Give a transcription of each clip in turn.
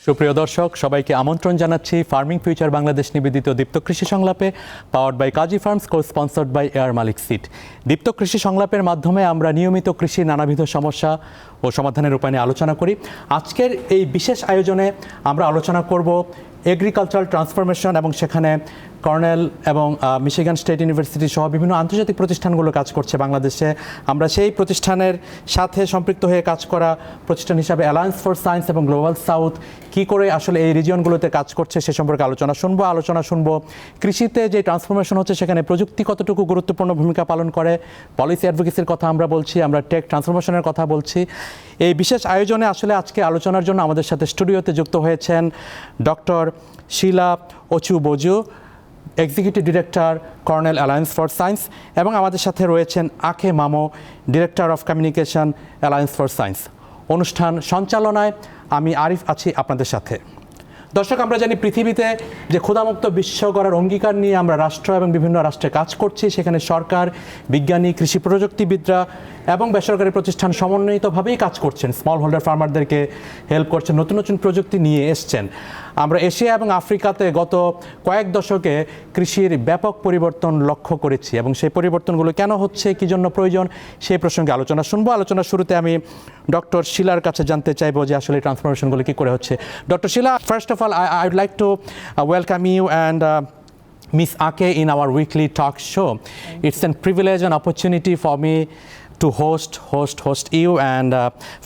সুপ্রিয় দর্শক সবাইকে আমন্ত্রণ জানাচ্ছি ফার্মিং ফিউচার বাংলাদেশ নিবেদিত দীপ্ত কৃষি সংলাপে powered by Kazi farms co sponsored by এয়ার মালিক সিট। দীপ্ত কৃষি সংলাপের মাধ্যমে আমরা নিয়মিত কৃষির নানাবিধ সমস্যা ও সমাধানের উপায় নিয়ে আলোচনা করি। আজকের এই বিশেষ আয়োজনে আমরা আলোচনা করব এগ্রিকালচারাল ট্রান্সফরমেশন এবং সেখানে কর্নেল এবং মিশিগান স্টেট ইউনিভার্সিটি সহ বিভিন্ন আন্তর্জাতিক প্রতিষ্ঠানগুলো কাজ করছে বাংলাদেশে। আমরা সেই প্রতিষ্ঠানের সাথে সম্পৃক্ত হয়ে কাজ করা প্রতিষ্ঠান হিসাবে অ্যালায়েন্স ফর সায়েন্স এবং গ্লোবাল সাউথ কী করে আসলে এই রিজিয়নগুলোতে কাজ করছে সে সম্পর্কে আলোচনা শুনবো। কৃষিতে যে ট্রান্সফরমেশন হচ্ছে সেখানে প্রযুক্তি কতটুকু গুরুত্বপূর্ণ ভূমিকা পালন করে, পলিসি অ্যাডভোকেসির কথা আমরা বলছি, আমরা টেক ট্রান্সফরমেশনের কথা বলছি। এই বিশেষ আয়োজনে আসলে আজকে আলোচনার জন্য আমাদের সাথে স্টুডিওতে যুক্ত হয়েছেন doctor Sheila Ochugboju, executive director Cornell alliance for science, এবং আমাদের সাথে রয়েছেন আখে মামো, director of communication alliance for science. অনুষ্ঠান সঞ্চালনায় আমি আরিফ আছি আপনাদের সাথে। দর্শক, আমরা জানি পৃথিবীতে যে ক্ষুধামুক্ত বিশ্ব গড়ার অঙ্গীকার নিয়ে আমরা রাষ্ট্র এবং বিভিন্ন রাষ্ট্রে কাজ করছি, সেখানে সরকার, বিজ্ঞানী, কৃষি প্রযুক্তিবিদরা এবং বেসরকারি প্রতিষ্ঠান সমন্বিতভাবেই কাজ করছেন। স্মল হোল্ডার ফার্মারদেরকে হেল্প করছেন, নতুন নতুন প্রযুক্তি নিয়ে এসছেন। আমরা এশিয়া এবং আফ্রিকাতে গত কয়েক দশকে কৃষির ব্যাপক পরিবর্তন লক্ষ্য করেছি এবং সেই পরিবর্তনগুলো কেন হচ্ছে, কী জন্য প্রয়োজন, সেই প্রসঙ্গে আলোচনা শুনবো। আলোচনার শুরুতে আমি ডক্টর শিলার কাছে জানতে চাইবো যে আসলে ট্রান্সফরমেশনগুলো কী করে হচ্ছে। Doctor Shila, first of all, I would like to welcome you and Miss Ake in our weekly talk show. It's a privilege and opportunity for me to host you, and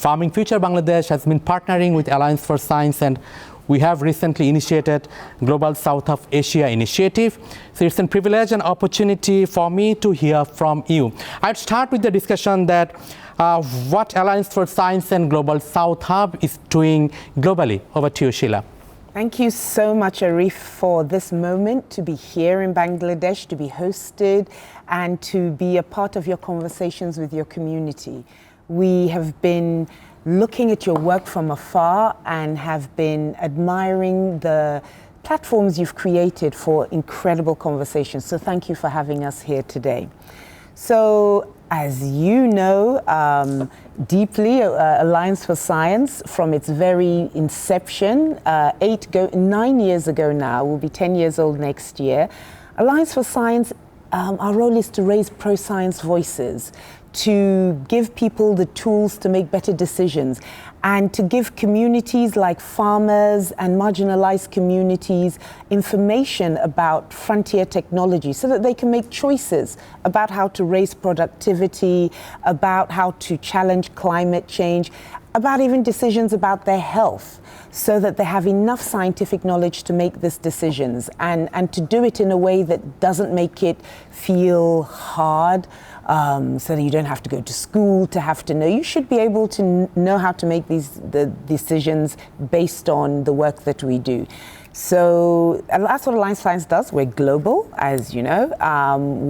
Farming Future Bangladesh has been partnering with Alliance for Science, and we have recently initiated Global South of Asia initiative. So it's a privilege and opportunity for me to hear from you. I'd start with the discussion that what Alliance for Science and Global South Hub is doing globally. Over to you, Sheila. Thank you so much, Arif, for this moment to be here in Bangladesh, to be hosted, and to be a part of your conversations with your community. We have been looking at your work from afar and have been admiring the platforms you've created for incredible conversations. So thank you for having us here today. So, as you know deeply, Alliance for Science, from its very inception, 9 years ago now, will be 10 years old next year. Alliance for Science, our role is to raise pro-science voices, to give people the tools to make better decisions, and to give communities like farmers and marginalized communities information about frontier technology so that they can make choices about how to raise productivity, about how to challenge climate change, about even decisions about their health, so that they have enough scientific knowledge to make these decisions, and to do it in a way that doesn't make it feel hard, so that you don't have to go to school to have to know. You should be able to know how to make the decisions based on the work that we do. So that's what Alliance Science does. We're global, as you know.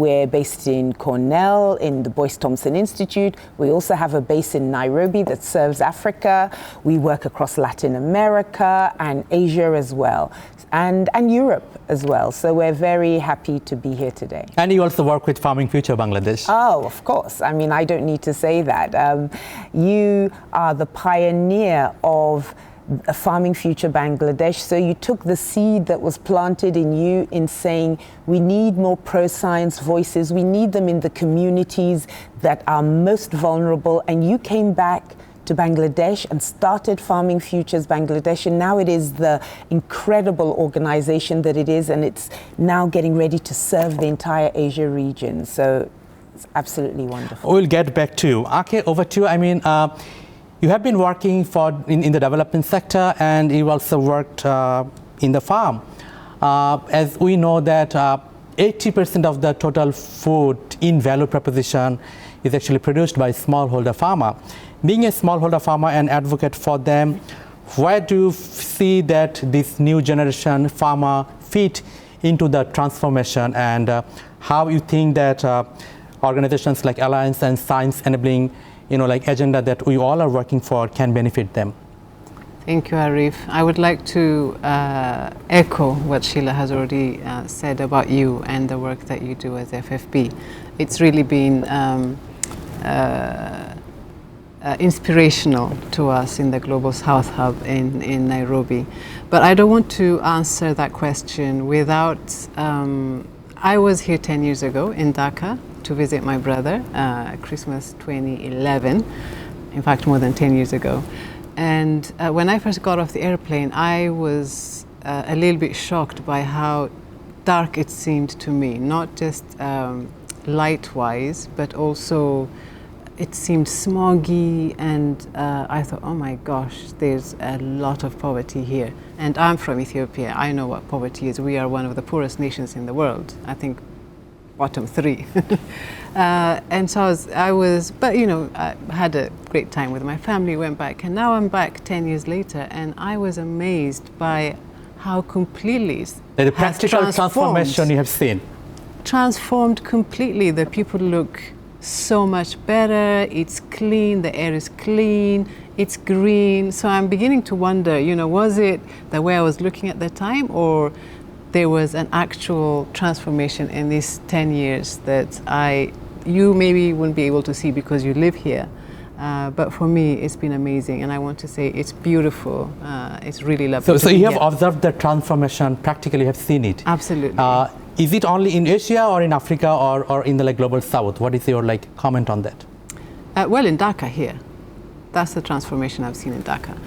We're based in Cornell, in the Boyce Thompson Institute. We also have a base in Nairobi that serves Africa. We work across Latin America and Asia as well, and Europe as well. So we're very happy to be here today. And you also work with Farming Future Bangladesh. Oh, of course. I mean, I don't need to say that. You are the pioneer of Farming Future Bangladesh. So you took the seed that was planted in you in saying we need more pro-science voices, we need them in the communities that are most vulnerable, and you came back to Bangladesh and started Farming Futures Bangladesh, and now it is the incredible organization that it is, and it's now getting ready to serve the entire Asia region. So it's absolutely wonderful. We'll get back to you. Ake, over to you. I mean, you have been working in the development sector, and you also worked in the farm. As we know that 80% of the total food in value proposition is actually produced by smallholder farmer. Being a smallholder farmer and advocate for them, where do you see that this new generation farmer fit into the transformation, and how you think that organizations like Alliance and Science Enabling, like agenda that we all are working for can benefit them? Thank you, Arif. I would like to echo what Sheila has already said about you and the work that you do as FFB. It's really been inspirational to us in the Global South Hub in Nairobi. But I don't want to answer that question without, I was here 10 years ago in Dhaka to visit my brother, Christmas 2011, in fact more than 10 years ago. And when I first got off the airplane, I was a little bit shocked by how dark it seemed to me, not just light-wise, but also it seemed smoggy, and I thought, oh my gosh, there's a lot of poverty here. And I'm from Ethiopia. I know what poverty is. We are one of the poorest nations in the world. I think bottom 3. And so but you know, I had a great time with my family, went back, and now I'm back 10 years later, and I was amazed by how completely The practical transformation you have seen. Transformed completely. The people look so much better, it's clean, the air is clean, it's green. So I'm beginning to wonder, you know, was it the way I was looking at the time, or there was an actual transformation in these 10 years that you maybe wouldn't be able to see because you live here. But for me, it's been amazing, and I want to say it's beautiful. It's really lovely. So you have observed the transformation, practically have seen it. Absolutely. Is it only in Asia or in Africa or in the global south? What is your comment on that? Well, in Dhaka here, that's the transformation I've seen in Dhaka.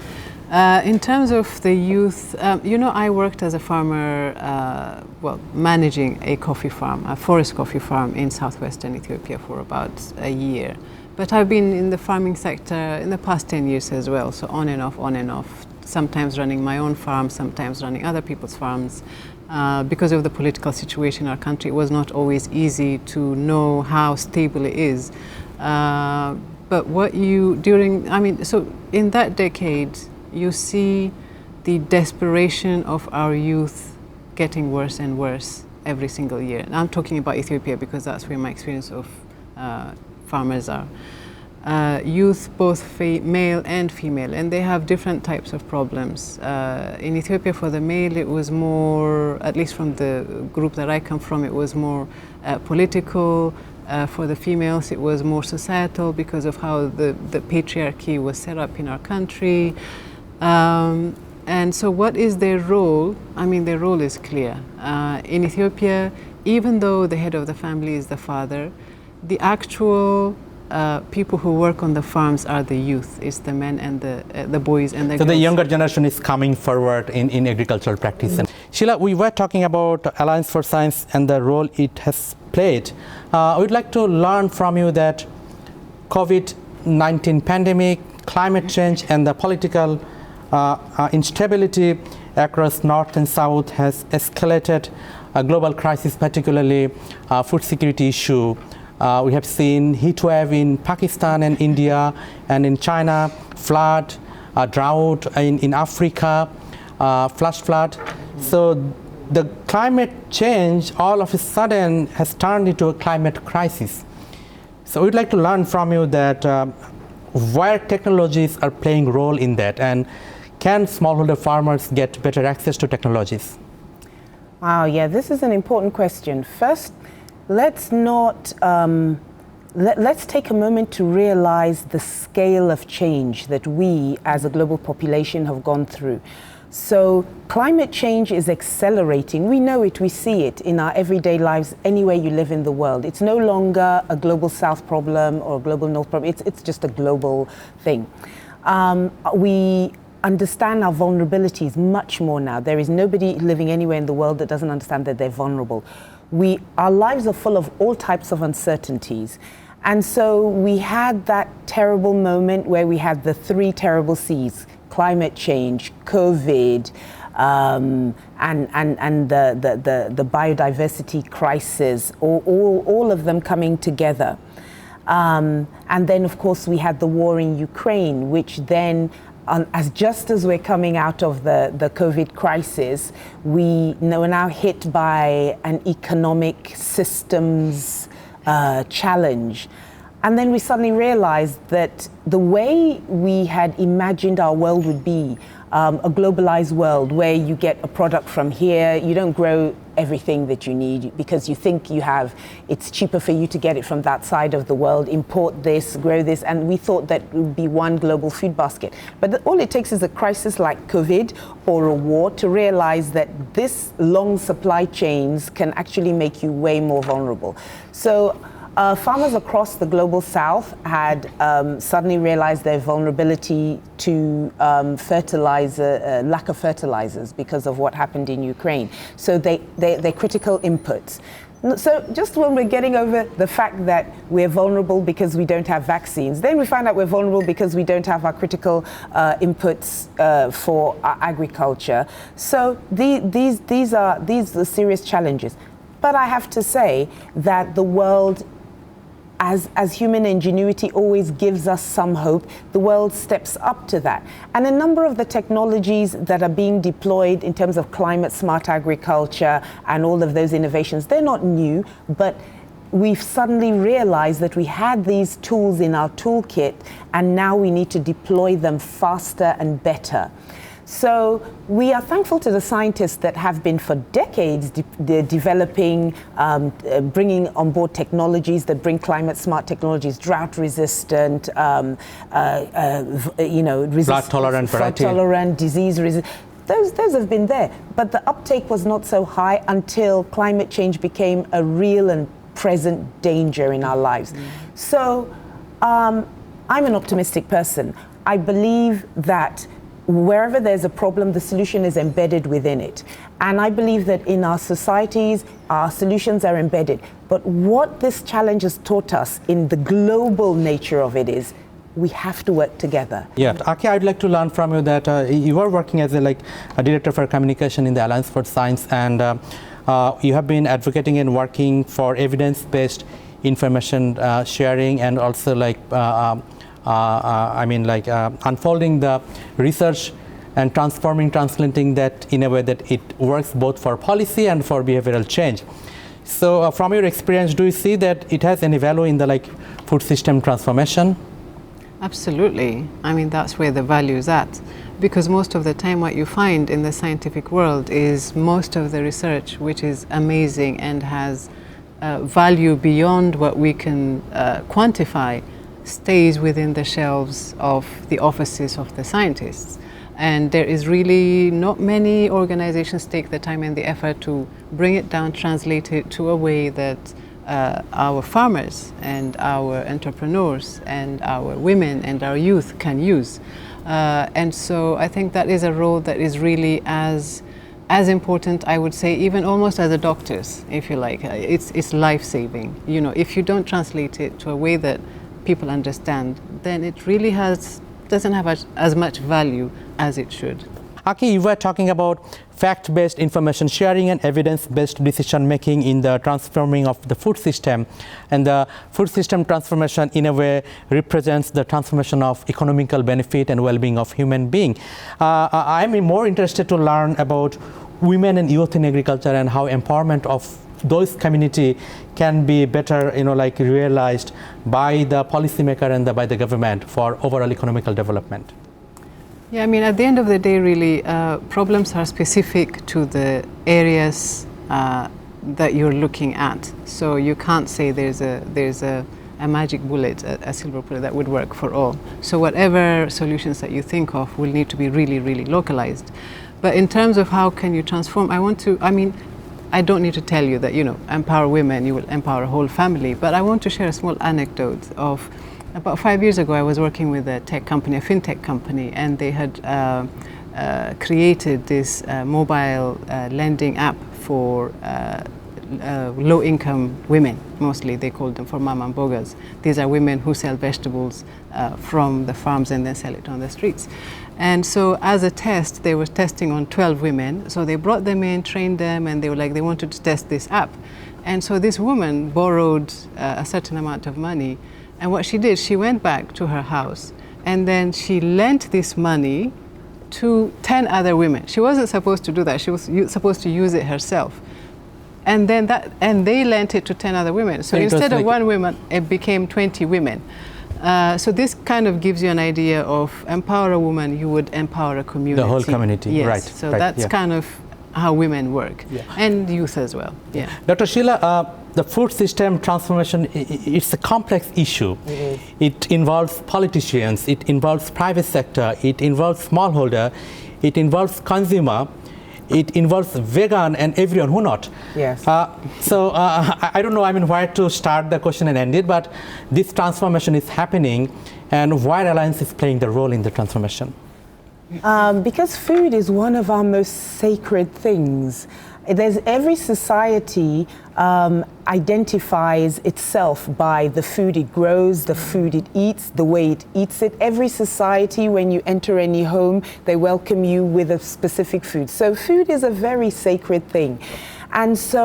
In terms of the youth, you know, I worked as a farmer, managing a coffee farm, a forest coffee farm in southwestern Ethiopia for about a year. But I've been in the farming sector in the past 10 years as well, so on and off, sometimes running my own farm, sometimes running other people's farms. Because of the political situation in our country, it was not always easy to know how stable it is. But so in that decade, you see the desperation of our youth getting worse and worse every single year. And I'm talking about Ethiopia because that's where my experience of farmers are. Youth, both male and female, and they have different types of problems. In Ethiopia, for the male, it was more, at least from the group that I come from, it was more political. For the females, it was more societal because of how the patriarchy was set up in our country. And so what is their role? I mean, their role is clear. In Ethiopia, even though the head of the family is the father, the actual people who work on the farms are the youth. It's the men and the boys and the girls. So the younger generation is coming forward in agricultural practice. Mm-hmm. Sheila, we were talking about Alliance for Science and the role it has played. I would like to learn from you that COVID-19 pandemic, climate change, and the political instability across North and South has escalated a global crisis, particularly food security issue. We have seen heat wave in Pakistan and India, and in China, flood, drought in Africa, flash flood. So the climate change all of a sudden has turned into a climate crisis. So we'd like to learn from you that where technologies are playing a role in that, and can smallholder farmers get better access to technologies? Wow, yeah, this is an important question. First, let's not, let's take a moment to realize the scale of change that we as a global population have gone through. So climate change is accelerating. We know it, we see it in our everyday lives anywhere you live in the world. It's no longer a global south problem or a global north problem. It's just a global thing. We understand our vulnerabilities much more now. There is nobody living anywhere in the world that doesn't understand that they're vulnerable. Our lives are full of all types of uncertainties. And so we had that terrible moment where we had the 3 terrible C's: climate change, COVID, and the biodiversity crisis, all of them coming together. And then, of course, we had the war in Ukraine, which then, just as we're coming out of the COVID crisis, we are now hit by an economic systems challenge. And then we suddenly realized that the way we had imagined our world would be, a globalized world where you get a product from here, you don't grow everything that you need because you think it's cheaper for you to get it from that side of the world, import this, grow this, and we thought that it would be one global food basket. But all it takes is a crisis like COVID or a war to realize that this long supply chains can actually make you way more vulnerable. So farmers across the global south had suddenly realized their vulnerability to lack of fertilizers because of what happened in Ukraine. So they're critical inputs. So just when we're getting over the fact that we're vulnerable because we don't have vaccines, then we find out we're vulnerable because we don't have our critical inputs for our agriculture. So these are serious challenges. But I have to say that the world, as human ingenuity always gives us some hope, the world steps up to that. And a number of the technologies that are being deployed in terms of climate smart agriculture and all of those innovations, they're not new, but we've suddenly realized that we had these tools in our toolkit and now we need to deploy them faster and better. So we are thankful to the scientists that have been for decades developing, bringing on board technologies that bring climate smart technologies, drought resistant, drought tolerant, disease resistant. Those have been there, but the uptake was not so high until climate change became a real and present danger in our lives. So I'm an optimistic person. I believe that wherever there's a problem, the solution is embedded within it. And I believe that in our societies, our solutions are embedded. But what this challenge has taught us in the global nature of it is we have to work together. Yeah, Aki, I'd like to learn from you that you are working as a director for communication in the Alliance for Science, and you have been advocating and working for evidence-based information sharing, and also unfolding the research and translating that in a way that it works both for policy and for behavioral change. So from your experience, do you see that it has any value in the food system transformation? Absolutely. I mean, that's where the value is at. Because most of the time what you find in the scientific world is most of the research, which is amazing and has value beyond what we can quantify, stays within the shelves of the offices of the scientists. And there is really not many organizations take the time and the effort to bring it down, translate it to a way that our farmers and our entrepreneurs and our women and our youth can use. And so I think that is a role that is really as important, I would say, even almost as a doctor's, if you like. It's life-saving. You know, if you don't translate it to a way that people understand, then it really doesn't have as much value as it should. Aki, you were talking about fact-based information sharing and evidence-based decision-making in the transforming of the food system. And the food system transformation, in a way, represents the transformation of economical benefit and well-being of human being. I'm more interested to learn about women and youth in agriculture and how empowerment of those community can be better, realized by the policymaker and by the government for overall economical development. Yeah, I mean, at the end of the day, really, problems are specific to the areas that you're looking at. So you can't say there's a magic bullet, a silver bullet that would work for all. So whatever solutions that you think of will need to be really, really localized. But in terms of how can you transform, I don't need to tell you that, empower women, you will empower a whole family. But I want to share a small anecdote of about 5 years ago. I was working with a tech company, a fintech company, and they had created this mobile lending app for low-income women, mostly. They called them for mama and bogas. These are women who sell vegetables from the farms and then sell it on the streets. And so as a test, they were testing on 12 women. So they brought them in, trained them, and they wanted to test this app. And so this woman borrowed a certain amount of money. And what she did, she went back to her house and then she lent this money to 10 other women. She wasn't supposed to do that. She was supposed to use it herself. And then they lent it to 10 other women. So instead of one woman, it became 20 women. So this kind of gives you an idea of empower a woman, you would empower a community. The whole community, yes. right. So right, that's kind of how women work, and youth as well. Yeah. Dr. Sheila, the food system transformation, it's a complex issue. It involves politicians, it involves private sector, it involves smallholder, it involves consumer, it involves vegan and everyone who not. Yes. So I don't know, I mean, where to start the question and end it, but this transformation is happening, and why Alliance is playing the role in the transformation? Because food is one of our most sacred things. Every society identifies itself by the food it grows, the food it eats, the way it eats it. Every society, when you enter any home, they welcome you with a specific food. So food is a very sacred thing. And so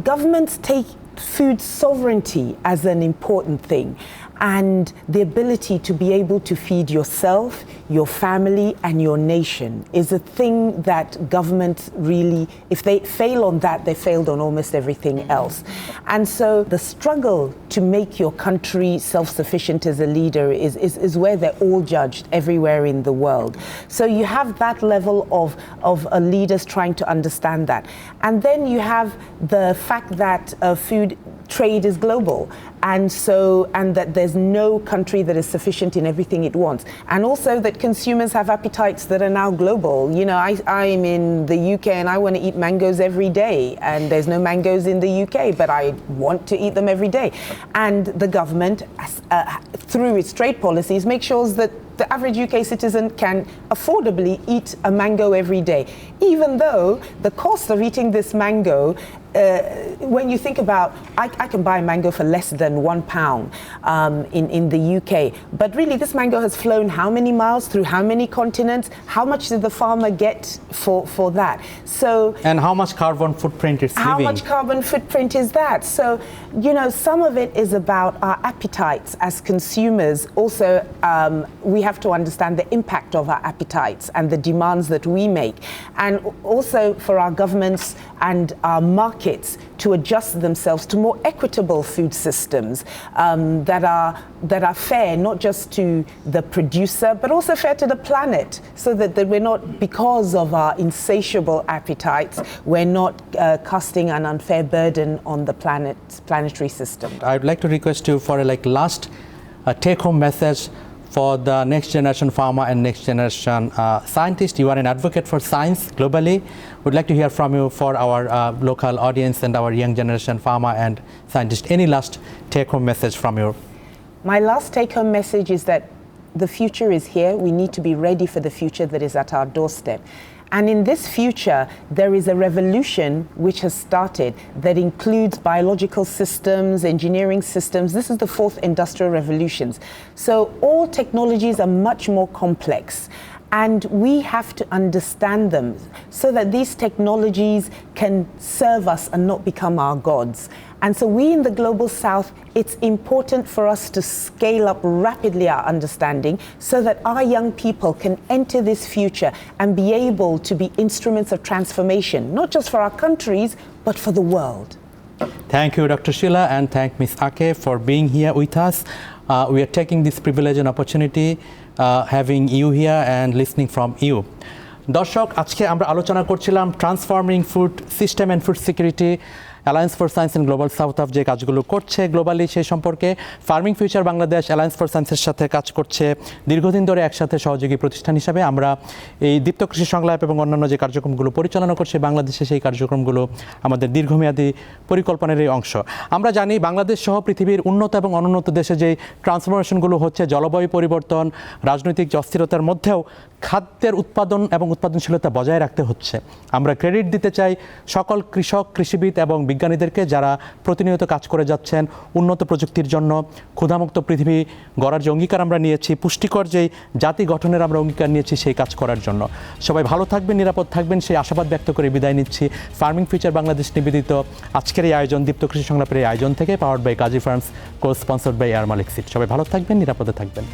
governments take food sovereignty as an important thing, and the ability to be able to feed yourself, your family, and your nation is a thing that governments really, if they fail on that, they failed on almost everything else. And so the struggle to make your country self-sufficient as a leader is where they're all judged everywhere in the world. So you have that level of leaders trying to understand that. And then you have the fact that food trade is global, and that there's no country that is sufficient in everything it wants, and also that consumers have appetites that are now global. You know, I'm in the UK and I want to eat mangoes every day, and there's no mangoes in the UK, but I want to eat them every day. And the government, through its trade policies, makes sure that the average UK citizen can affordably eat a mango every day, even though the cost of eating this mango, when you think about, I can buy a mango for less than £1 in the UK, but really this mango has flown how many miles through how many continents? How much did the farmer get for that? So, and how much carbon footprint is how much carbon footprint is that? So, you know, some of it is about our appetites as consumers. Also, we have to understand the impact of our appetites and the demands that we make, and also for our governments and our markets to adjust themselves to more equitable food systems that are fair, not just to the producer, but also fair to the planet, so that we're not, because of our insatiable appetites, we're not casting an unfair burden on the planetary system. I'd like to request you for a last take-home message for the next generation farmer and next generation scientist. You are an advocate for science globally. We'd like to hear from you for our local audience and our young generation farmer and scientist. Any last take-home message from you? My last take-home message is that the future is here. We need to be ready for the future that is at our doorstep. And in this future, there is a revolution which has started that includes biological systems, engineering systems. This is the fourth industrial revolutions. So all technologies are much more complex, and we have to understand them so that these technologies can serve us and not become our gods. And so we in the Global South, it's important for us to scale up rapidly our understanding so that our young people can enter this future and be able to be instruments of transformation, not just for our countries, but for the world. Thank you, Dr. Sheila, and thank Ms. Ake for being here with us. We are taking this privilege and opportunity having you here and listening from you. দর্শক, আজকে আমরা আলোচনা করছিলাম transforming food system and food security alliance for science in global south of যে কাজগুলো করছে globally সেই সম্পর্কে। Farming future Bangladesh alliance for সায়েন্সের সাথে কাজ করছে দীর্ঘদিন ধরে একসাথে সহযোগী প্রতিষ্ঠান হিসাবে। আমরা এই দীপ্ত কৃষি সংলাপ এবং অন্যান্য যে কার্যক্রমগুলো পরিচালনা করছে বাংলাদেশে, সেই কার্যক্রমগুলো আমাদের দীর্ঘমেয়াদী পরিকল্পনার এই অংশ। আমরা জানি বাংলাদেশ সহ পৃথিবীর উন্নত এবং অনুন্নত দেশে যে ট্রান্সফরমেশনগুলো হচ্ছে, জলবায়ু পরিবর্তন, রাজনৈতিক অস্থিরতার মধ্যেও খাদ্যের উৎপাদন এবং উৎপাদনশীলতা বজায় রাখতে হচ্ছে। আমরা ক্রেডিট দিতে চাই সকল কৃষক, কৃষিবিদ এবং বিজ্ঞানীদেরকে যারা প্রতিনিয়ত কাজ করে যাচ্ছেন উন্নত প্রযুক্তির জন্য, ক্ষুধামুক্ত পৃথিবী গড়ার যে অঙ্গীকার আমরা নিয়েছি, পুষ্টিকর যেই জাতি গঠনের আমরা অঙ্গীকার নিয়েছি সেই কাজ করার জন্য। সবাই ভালো থাকবেন, নিরাপদ থাকবেন, সেই আশাবাদ ব্যক্ত করে বিদায় নিচ্ছি ফার্মিং ফিউচার বাংলাদেশ নিবেদিত আজকের এই আয়োজন, দীপ্ত কৃষি সংলাপের এই আয়োজন থেকে, powered by Kazi farms, co sponsored by এয়ার মালিক সিট। সবাই ভালো থাকবেন, নিরাপদে থাকবেন।